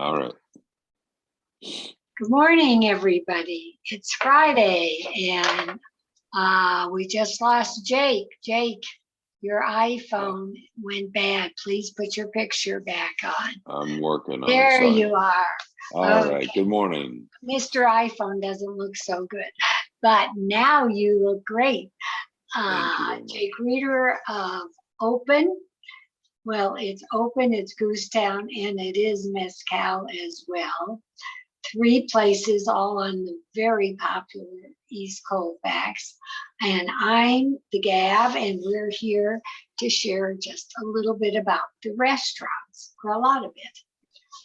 All right. Good morning, everybody. It's Friday, and we just lost Jake. Jake, your iPhone went bad. Please put your picture back on. I'm working on it. There Sorry. you are. All right. Good morning. Mr. iPhone doesn't look so good, but now you look great. Jake Reiderer of OPEN. Well, it's OPEN, it's Goosetown, and it is Mezcal as well. 3 places, all on the very popular East Colfax. And I'm the Gabb, and we're here to share just a little bit about the restaurants, or a lot of it.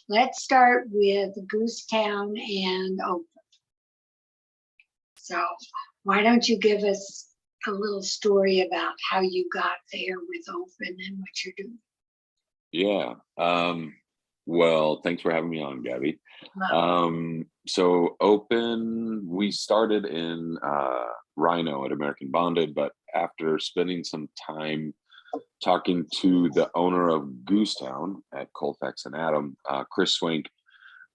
Let's start with Goosetown and OPEN. So why don't you give us a little story about how you got there with OPEN and what you're doing? Yeah. Well, thanks for having me on, Gabby. So OPEN, we started in Rhino at American Bonded, but after spending some time talking to the owner of Goosetown at Colfax and Adam, Chris Swink,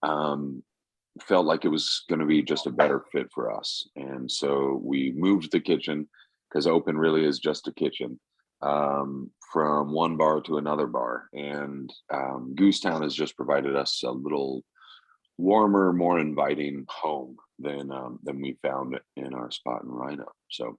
felt like it was going to be just a better fit for us. And so we moved the kitchen, because OPEN really is just a kitchen, from one bar to another bar. And Goosetown has just provided us a little warmer, more inviting home than we found in our spot in Rhino. So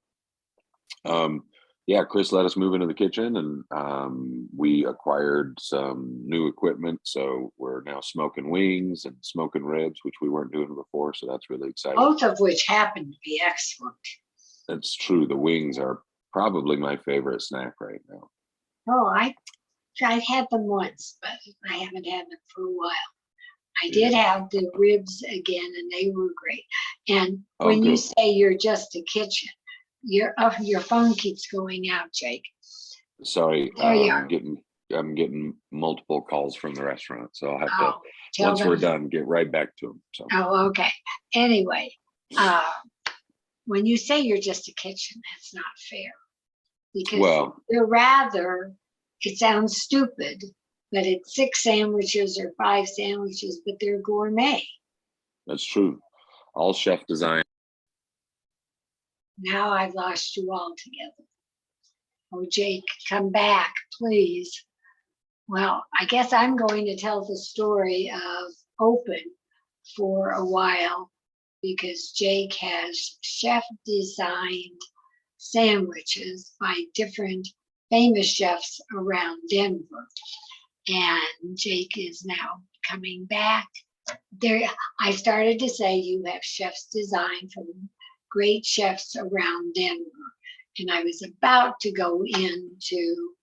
yeah, Chris let us move into the kitchen, and we acquired some new equipment. So we're now smoking wings and smoking ribs, which we weren't doing before. So that's really exciting. Both of which happen to be excellent. That's true. The wings are probably my favorite snack right now. Oh, I've had them once, but I haven't had them for a while. I did have the ribs again, and they were great. And when you say you're just a kitchen, your phone keeps going out, Jake. Sorry, I'm getting multiple calls from the restaurant, so I'll have to, once we're done, get right back to them. So. Oh, okay. Anyway, when you say you're just a kitchen, that's not fair, because it sounds stupid, but it's 6 sandwiches or 5 sandwiches, but they're gourmet. That's true. All chef design. Now I've lost you all together. Oh, Jake, come back, please. Well, I guess I'm going to tell the story of OPEN for a while, because Jake has chef designed sandwiches by different famous chefs around Denver. And Jake is now coming back. There, I started to say you have chefs designed from great chefs around Denver. And I was about to go into,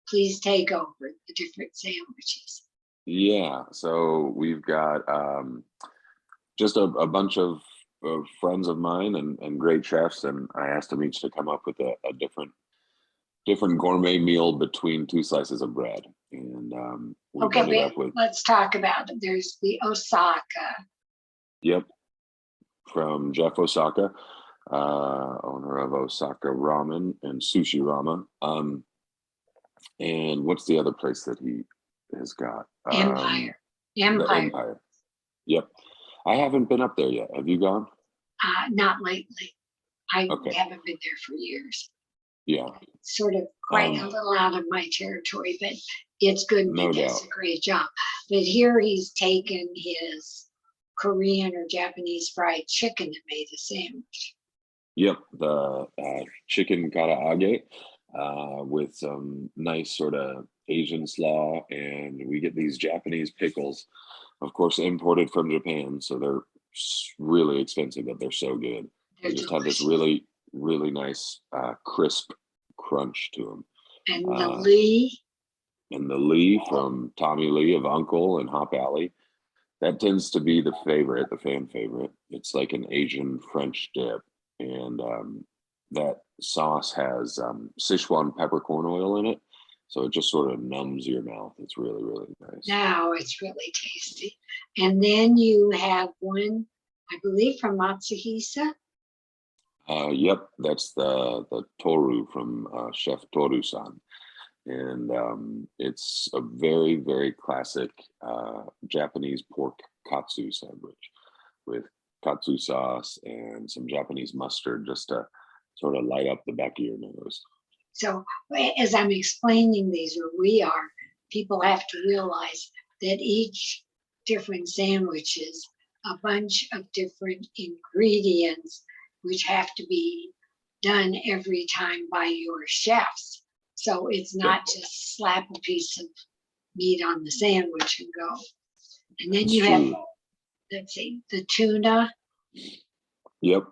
please take over the different sandwiches. Yeah, so we've got just a bunch of friends of mine and great chefs, and I asked them each to come up with a different gourmet meal between 2 slices of bread. And let's talk about it. There's the Osaka. Yep, from Jeff Osaka, owner of Osaka Ramen and Sushi Ramen. And what's the other place that he has got? Empire. Empire. Yep. I haven't been up there yet. Have you gone? Not lately. I haven't been there for years. Yeah. It's sort of quite a little out of my territory, but it's good. No doubt. He does a great job. But here he's taken his Korean or Japanese fried chicken and made a sandwich. Yep, the chicken karaage with some nice sort of Asian slaw, and we get these Japanese pickles, of course, imported from Japan, so they're really expensive, but they're so good. They just have this really, really nice crisp crunch to them. And the Lee. And the Lee from Tommy Lee of Uncle and Hop Alley. That tends to be the favorite, the fan favorite. It's like an Asian French dip. And that sauce has Sichuan peppercorn oil in it. So it just sort of numbs your mouth. It's really, really nice. No, it's really tasty. And then you have one, I believe, from Matsuhisa. Yep, that's the Toru from Chef Toru-san. and it's a very, very classic Japanese pork katsu sandwich with katsu sauce and some Japanese mustard just to sort of light up the back of your nose. So as I'm explaining these, or we are, people have to realize that each different sandwich is a bunch of different ingredients which have to be done every time by your chefs. So it's not just slap a piece of meat on the sandwich and go. And then It's you true. have, let's see, the tuna. Yep,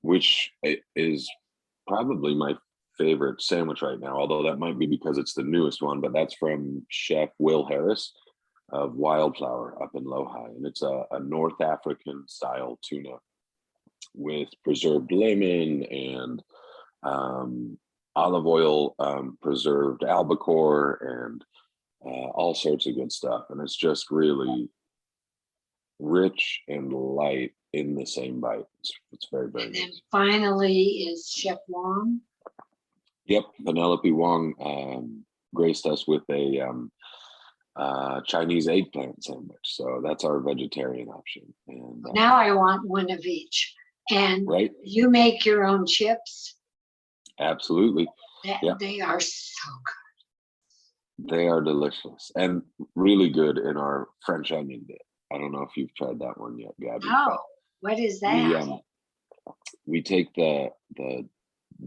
which is probably my favorite sandwich right now, although that might be because it's the newest one, but that's from Chef Will Harris of Wildflower up in Lohi. And it's a North African style tuna with preserved lemon and olive oil, preserved albacore, and all sorts of good stuff. And it's just really rich and light in the same bite. It's very, very And then nice. finally is Chef Wong. Yep, Penelope Wong graced us with a Chinese eggplant sandwich. So that's our vegetarian option. And Now I want one of each. And right, you make your own chips. absolutely. Yeah. They are so good. They are delicious and really good in our French onion dip. I don't know if you've tried that one yet, Gabby. Oh, what is that? We take the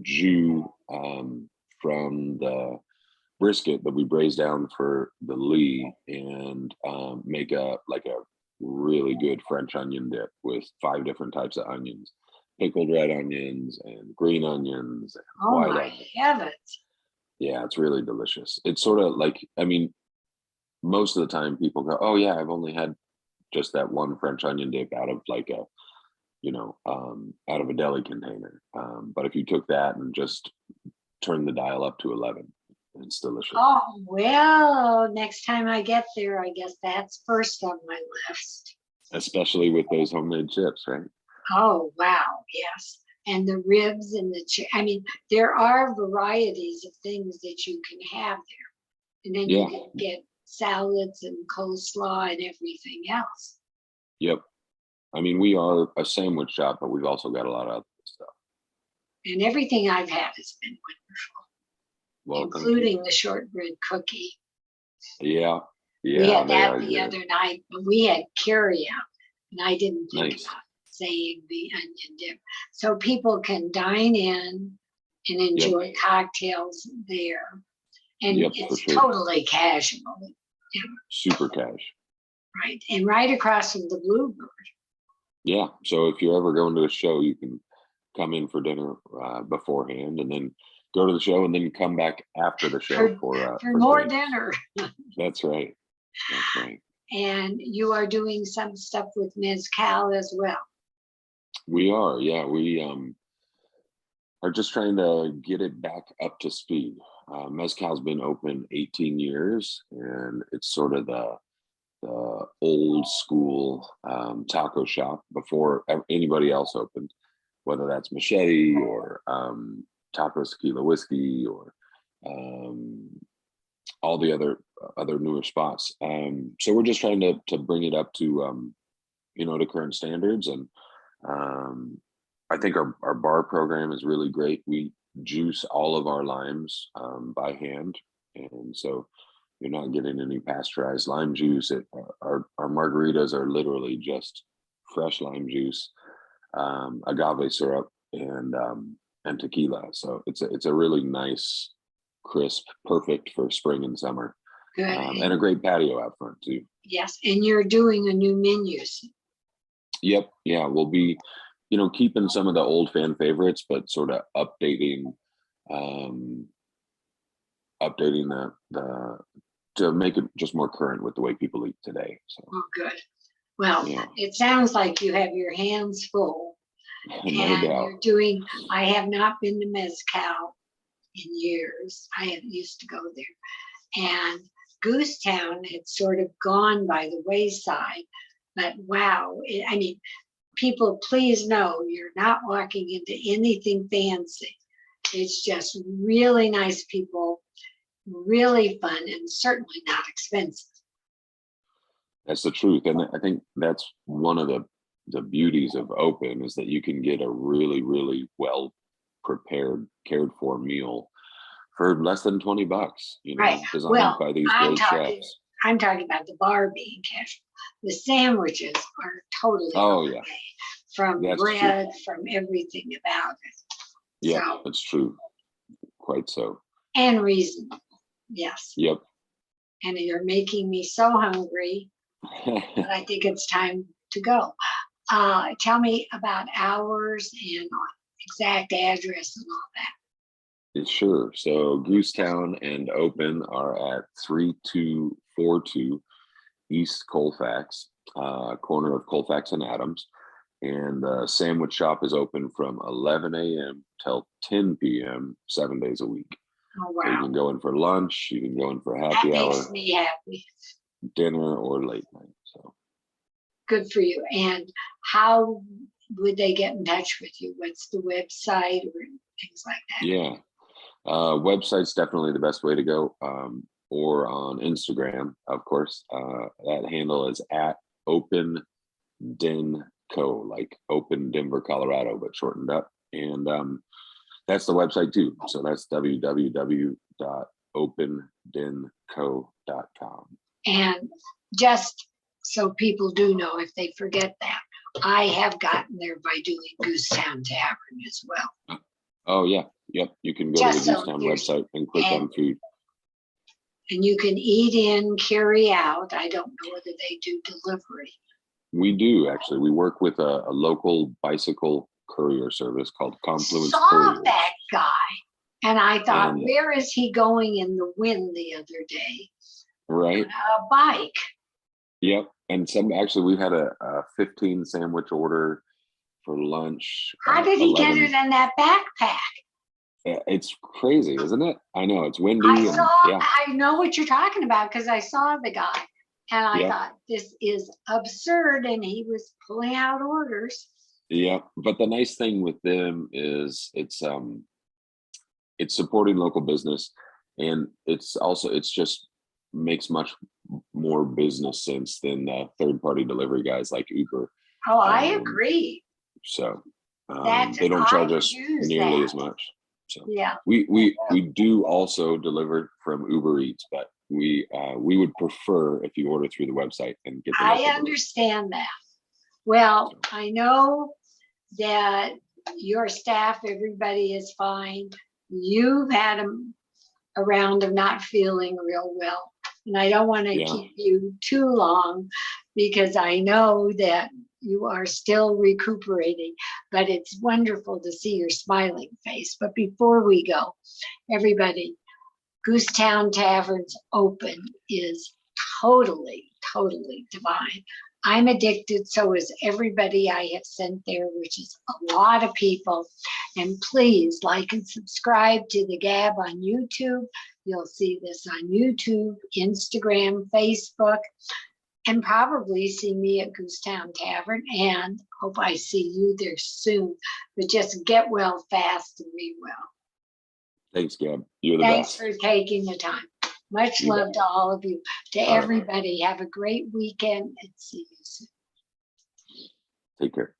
jus from the brisket that we braise down for the Lee and make a really good French onion dip with 5 different types of onions, pickled red onions and green onions and Oh white my onions. heavens. Yeah, it's really delicious. It's sort of like, I mean, most of the time people go, oh yeah, I've only had just that one French onion dip out of like a, out of a deli container. But if you took that and just turned the dial up to 11, it's delicious. Oh, well, next time I get there, I guess that's first on my list. Especially with those homemade chips, right? Oh, wow, yes. And the ribs and I mean, there are varieties of things that you can have there. And then you can get salads and coleslaw and everything else. Yep. I mean, we are a sandwich shop, but we've also got a lot of other stuff. And everything I've had has been wonderful, Well, including the shortbread cookie. Yeah. We had they that are the good. other night, but we had carry out, and I didn't think Nice. about saying the onion dip. So people can dine in and enjoy cocktails there. And Yep, for it's sure. totally casual. Super cash. Right. And right across from the Bluebird. Yeah. So if you're ever going to a show, you can come in for dinner beforehand and then go to the show and then come back after the show for more drinks. dinner. That's right. That's right. And you are doing some stuff with Mezcal as well. We are. Yeah. We are just trying to get it back up to speed. Mezcal's been open 18 years and it's sort of the old school taco shop before anybody else opened, whether that's Machete or Tacos Tequila Whiskey or all the other newer spots. So we're just trying to bring it up to to current standards, and I think our bar program is really great. We juice all of our limes by hand, and so you're not getting any pasteurized lime juice. Our margaritas are literally just fresh lime juice, agave syrup, and tequila. So it's a really nice, crisp, perfect for spring and summer. Good. And a great patio out front too. Yes, and you're doing a new menu. Yep. Yeah, we'll be, keeping some of the old fan favorites, but sort of updating the to make it just more current with the way people eat today. So. Oh, good. Well, yeah. It sounds like you have your hands full. No doubt. You're doing, I have not been to Mezcal in years. I used to go there. And Goosetown had sort of gone by the wayside. But wow, people, please know you're not walking into anything fancy. It's just really nice people, really fun, and certainly not expensive. That's the truth. And I think that's one of the beauties of open is that you can get a really, really well prepared, cared for meal for less than $20, Right. designed Well, by these I'm great talking chefs. I'm talking about the bar being casual. The sandwiches are totally Oh gourmet, yeah, from that's true. bread, from everything about it. Yep, So, that's true. Quite so. and reasonable. Yes. Yep. And you're making me so hungry that I think it's time to go. Tell me about hours and exact address and all that. Sure. So Goosetown and Open are at 3242 East Colfax, corner of Colfax and Adams. And the sandwich shop is open from 11 a.m. till 10 p.m. 7 days a week. Oh, So you wow. can go in for lunch, you can go in for That happy makes hour, me happy. dinner, or late night. So Good for you. And how would they get in touch with you? What's the website or things like that? yeah, website's definitely the best way to go. Or on Instagram, of course. That handle is at Open Den Co, like Open Denver, Colorado, but shortened up. And that's the website too. So that's www.opendenco.com. And just so people do know, if they forget that, I have gotten there by doing Goosetown Tavern as well. Oh yeah, yep. You can go Just to the so Goosetown there's- website and click on food. And you can eat in, carry out. I don't know whether they do delivery. We do actually. We work with a local bicycle courier service called Confluence Saw Couriers. that guy, and I thought, And- where is he going in the wind the other day? Right. On a bike. Yep. And we've had a 15 sandwich order for lunch. How did he get 11 it in that backpack? It's crazy, isn't it? I know it's windy. I know what you're talking about because I saw the guy and I Yep. thought this is absurd, and he was pulling out orders. Yeah. But the nice thing with them is it's supporting local business, and it's just makes much more business sense than third party delivery guys like Uber. Oh, I Um, agree. So That's they don't charge I us use nearly that. as much. So Yeah. we do also deliver from Uber Eats, but we would prefer if you order through the website and get the I local delivery. understand that. Well, I know that your staff, everybody is fine. You've had a round of not feeling real well. And I don't want to Yeah. keep you too long because I know that you are still recuperating, but it's wonderful to see your smiling face. But before we go, everybody, Goosetown Tavern's Open is totally, totally divine. I'm addicted, so is everybody I have sent there, which is a lot of people. And please like and subscribe to the Gabb on YouTube. You'll see this on YouTube, Instagram, Facebook, and probably see me at Goosetown Tavern, and hope I see you there soon. But just get well fast and be well. Thanks, Gabb. You're the Thanks best. for taking the time. Much You love bet. to all of you. To All right. everybody, have a great weekend and see you soon. Take care.